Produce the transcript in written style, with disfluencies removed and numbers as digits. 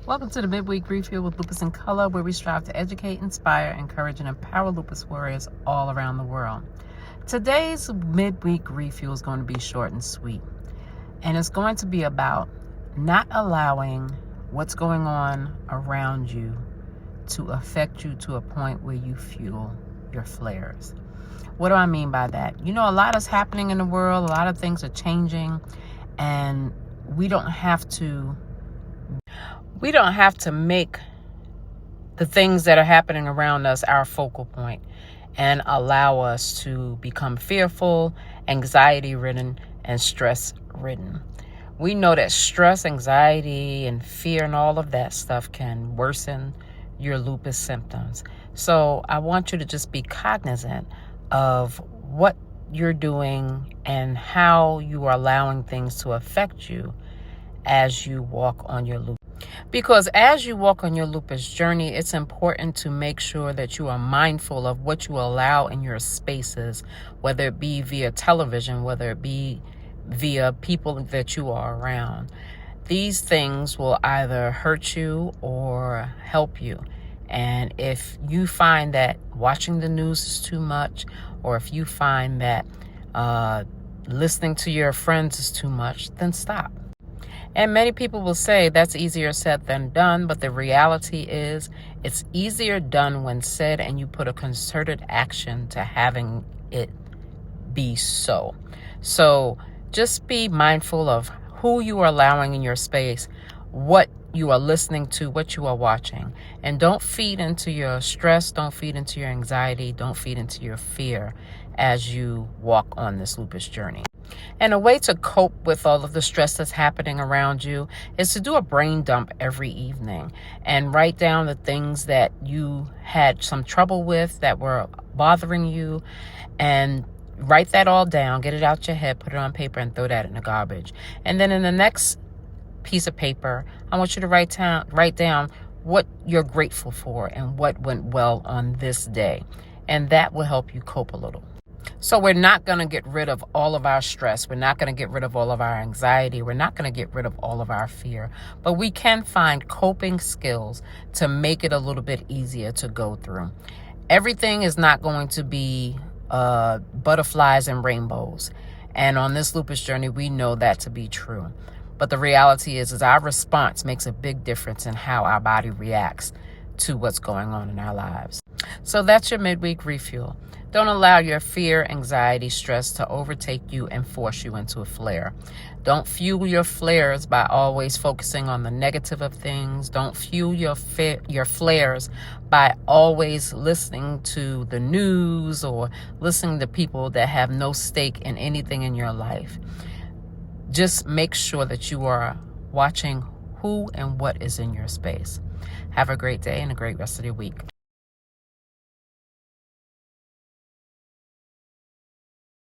Welcome to the Midweek Refuel with Lupus in Color, where we strive to educate, inspire, encourage, and empower lupus warriors all around the world. Today's Midweek Refuel is going to be short and sweet, and it's going to be about not allowing what's going on around you to affect you to a point where you fuel your flares. What do I mean by that? You know, a lot is happening in the world, a lot of things are changing, and we don't have to make the things that are happening around us our focal point and allow us to become fearful, anxiety-ridden, and stress-ridden. We know that stress, anxiety, and fear and all of that stuff can worsen your lupus symptoms. So I want you to just be cognizant of what you're doing and how you are allowing things to affect you as you walk on your lupus. Because as you walk on your lupus journey, it's important to make sure that you are mindful of what you allow in your spaces, whether it be via television, whether it be via people that you are around. These things will either hurt you or help you. And if you find that watching the news is too much, or if you find that listening to your friends is too much, then stop. And many people will say that's easier said than done, but the reality is it's easier done when said and you put a concerted action to having it be so. So just be mindful of who you are allowing in your space, what you are listening to, what you are watching. And don't feed into your stress, don't feed into your anxiety, don't feed into your fear as you walk on this lupus journey. And a way to cope with all of the stress that's happening around you is to do a brain dump every evening and write down the things that you had some trouble with that were bothering you, and write that all down, get it out your head, put it on paper, and throw that in the garbage. And then in the next piece of paper, I want you to write down what you're grateful for and what went well on this day. And that will help you cope a little. So we're not going to get rid of all of our stress. We're not going to get rid of all of our anxiety. We're not going to get rid of all of our fear. But we can find coping skills to make it a little bit easier to go through. Everything is not going to be butterflies and rainbows. And on this lupus journey, we know that to be true. But the reality is our response makes a big difference in how our body reacts to what's going on in our lives. So that's your midweek refuel. Don't allow your fear, anxiety, stress to overtake you and force you into a flare. Don't fuel your flares by always focusing on the negative of things. Don't fuel your flares by always listening to the news or listening to people that have no stake in anything in your life. Just make sure that you are watching who and what is in your space. Have a great day and a great rest of your week.